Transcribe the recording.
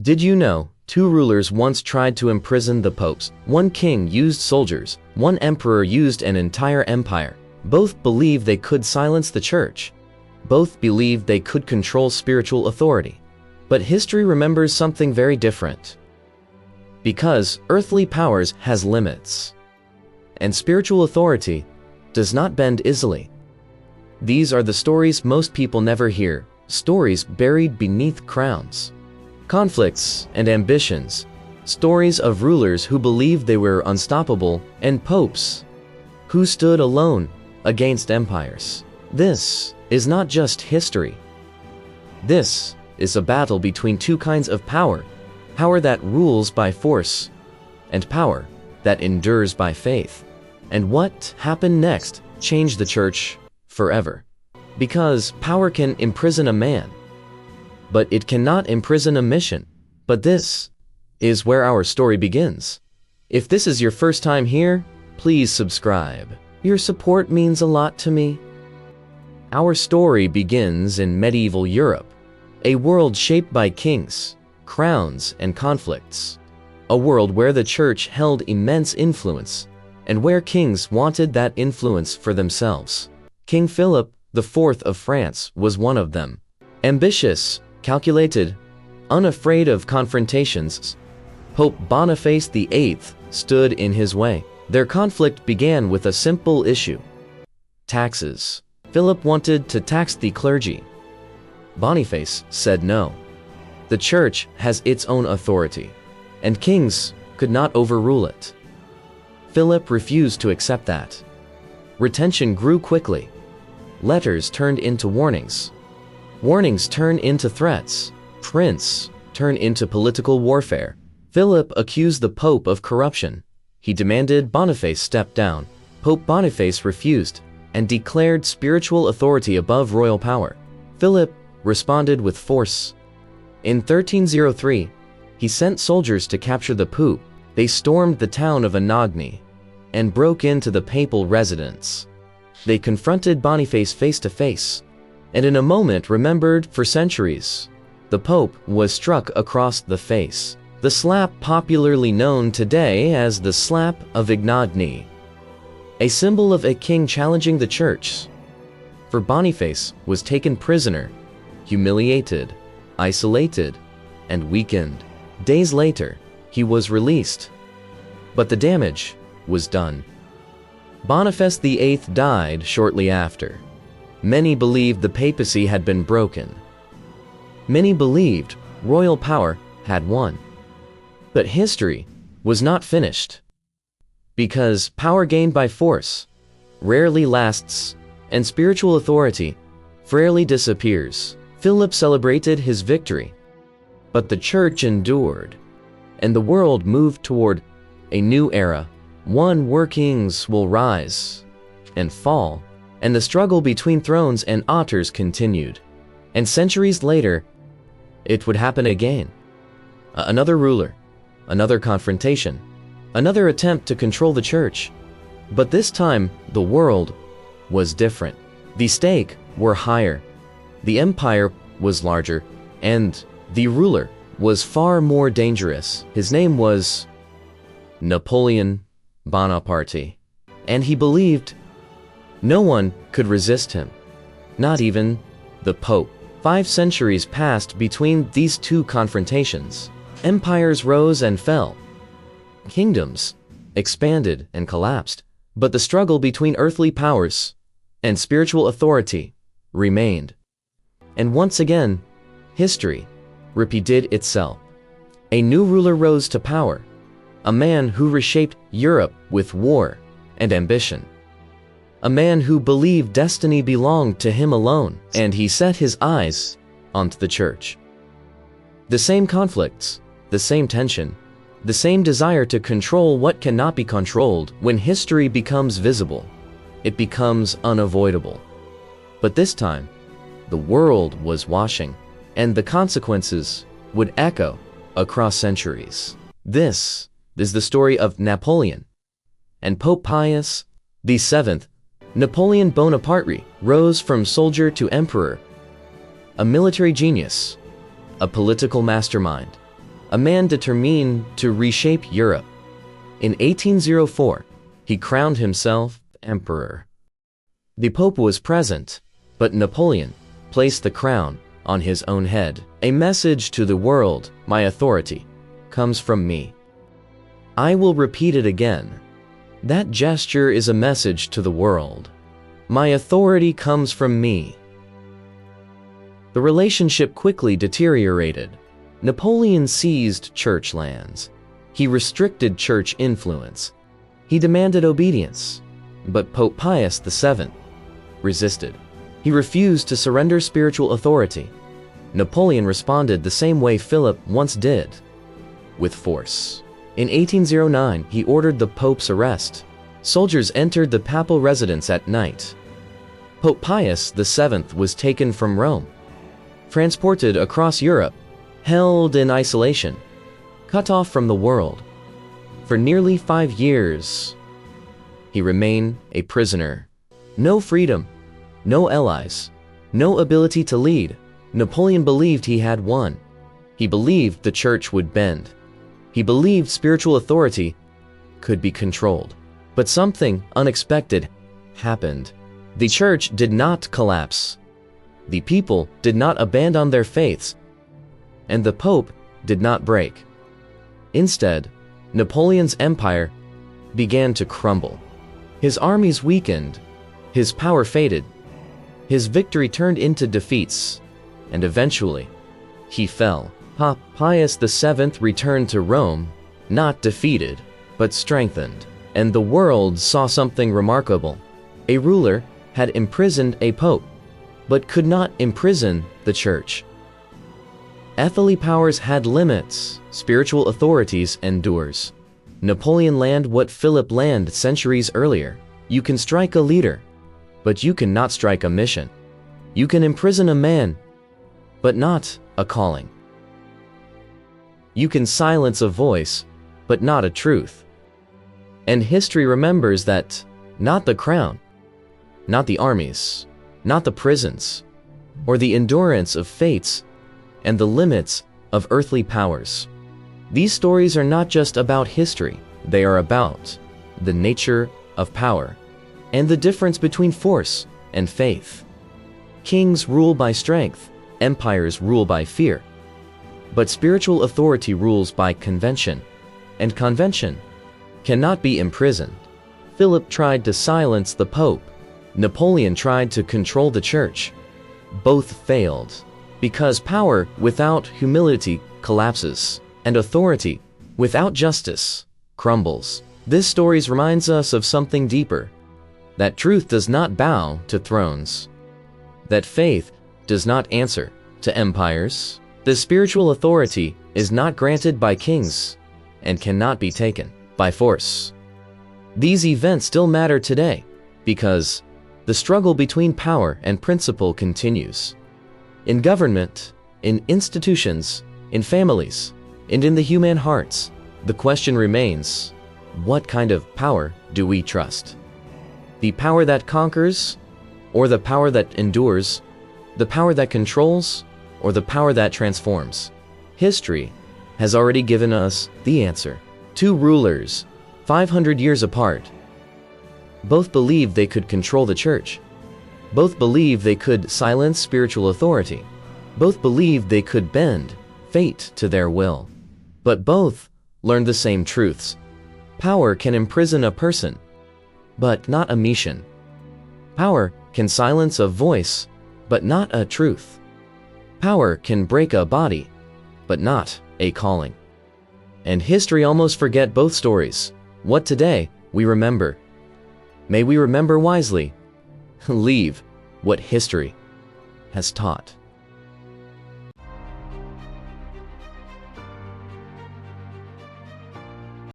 Did you know, two rulers once tried to imprison the popes? One king used soldiers, one emperor used an entire empire. Both believed they could silence the church. Both believed they could control spiritual authority. But history remembers something very different. Because earthly powers has limits. And spiritual authority does not bend easily. These are the stories most people never hear, stories buried beneath crowns. Conflicts and ambitions, stories of rulers who believed they were unstoppable, and popes who stood alone against empires. This is not just history. This is a battle between two kinds of power, power that rules by force, and power that endures by faith. And what happened next changed the church forever. Because power can imprison a man, but it cannot imprison a mission. But this is where our story begins. If this is your first time here, please subscribe. Your support means a lot to me. Our story begins in medieval Europe, a world shaped by kings, crowns, and conflicts. A world where the church held immense influence, and where kings wanted that influence for themselves. King Philip IV of France was one of them. Ambitious, calculated, unafraid of confrontations, Pope Boniface VIII stood in his way. Their conflict began with a simple issue: taxes. Philip wanted to tax the clergy. Boniface said no. The church has its own authority, and kings could not overrule it. Philip refused to accept that. Retention grew quickly. Letters turned into warnings. Warnings turned into threats. Prints turned into political warfare. Philip accused the Pope of corruption. He demanded Boniface step down. Pope Boniface refused and declared spiritual authority above royal power. Philip responded with force. In 1303, he sent soldiers to capture the Pope. They stormed the town of Anagni and broke into the papal residence. They confronted Boniface face to face, and in a moment remembered for centuries. The Pope was struck across the face. The slap popularly known today as the slap of Anagni, a symbol of a king challenging the church. For Boniface was taken prisoner, humiliated, isolated, and weakened. Days later, he was released. But the damage was done. Boniface VIII died shortly after. Many believed the papacy had been broken. Many believed royal power had won. But history was not finished. Because power gained by force rarely lasts, and spiritual authority rarely disappears. Philip celebrated his victory, but the church endured, and the world moved toward a new era, one where kings will rise and fall, and the struggle between thrones and altars continued. And centuries later, it would happen again. Another ruler, another confrontation, another attempt to control the church. But this time, the world was different. The stakes were higher, the empire was larger, and the ruler was far more dangerous. His name was Napoleon Bonaparte, and he believed no one could resist him, not even the Pope. 5 centuries passed between these two confrontations. Empires rose and fell. Kingdoms expanded and collapsed. But the struggle between earthly powers and spiritual authority remained. And once again, history repeated itself. A new ruler rose to power, a man who reshaped Europe with war and ambition. A man who believed destiny belonged to him alone, and he set his eyes onto the church. The same conflicts, the same tension, the same desire to control what cannot be controlled. When history becomes visible, it becomes unavoidable. But this time, the world was watching, and the consequences would echo across centuries. This is the story of Napoleon and Pope Pius VII. Napoleon Bonaparte rose from soldier to emperor, a military genius, a political mastermind, a man determined to reshape Europe. In 1804, he crowned himself emperor. The Pope was present, but Napoleon placed the crown on his own head. A message to the world: my authority comes from me. I will repeat it again. That gesture is a message to the world. My authority comes from me. The relationship quickly deteriorated. Napoleon seized church lands. He restricted church influence. He demanded obedience. But Pope Pius VII resisted. He refused to surrender spiritual authority. Napoleon responded the same way Philip once did, with force. In 1809, he ordered the Pope's arrest. Soldiers entered the papal residence at night. Pope Pius VII was taken from Rome, transported across Europe, held in isolation, cut off from the world. For nearly 5 years, he remained a prisoner. No freedom, no allies, no ability to lead. Napoleon believed he had won. He believed the church would bend. He believed spiritual authority could be controlled. But something unexpected happened. The church did not collapse. The people did not abandon their faiths. And the Pope did not break. Instead, Napoleon's empire began to crumble. His armies weakened. His power faded. His victory turned into defeats. And eventually, he fell. Pope Pius VII returned to Rome, not defeated, but strengthened. And the world saw something remarkable. A ruler had imprisoned a pope, but could not imprison the church. Earthly powers had limits. Spiritual authorities endures. Napoleon learned what Philip learned centuries earlier. You can strike a leader, but you cannot strike a mission. You can imprison a man, but not a calling. You can silence a voice, but not a truth. And history remembers that not the crown, not the armies, not the prisons, or the endurance of fates and the limits of earthly powers. These stories are not just about history, they are about the nature of power and the difference between force and faith. Kings rule by strength, empires rule by fear. But spiritual authority rules by convention, and convention cannot be imprisoned. Philip tried to silence the Pope. Napoleon tried to control the church. Both failed, because power without humility collapses, and authority without justice crumbles. This story reminds us of something deeper, that truth does not bow to thrones, that faith does not answer to empires. The spiritual authority is not granted by kings and cannot be taken by force. These events still matter today because the struggle between power and principle continues. In government, in institutions, in families, and in the human hearts, the question remains, what kind of power do we trust? The power that conquers, or the power that endures? The power that controls, or the power that transforms? History has already given us the answer. 2 rulers, 500 years apart. Both believed they could control the church. Both believed they could silence spiritual authority. Both believed they could bend fate to their will. But both learned the same truths. Power can imprison a person, but not a mission. Power can silence a voice, but not a truth. Power can break a body, but not a calling. And history almost forget both stories. What today we remember. May we remember wisely. Leave what history has taught.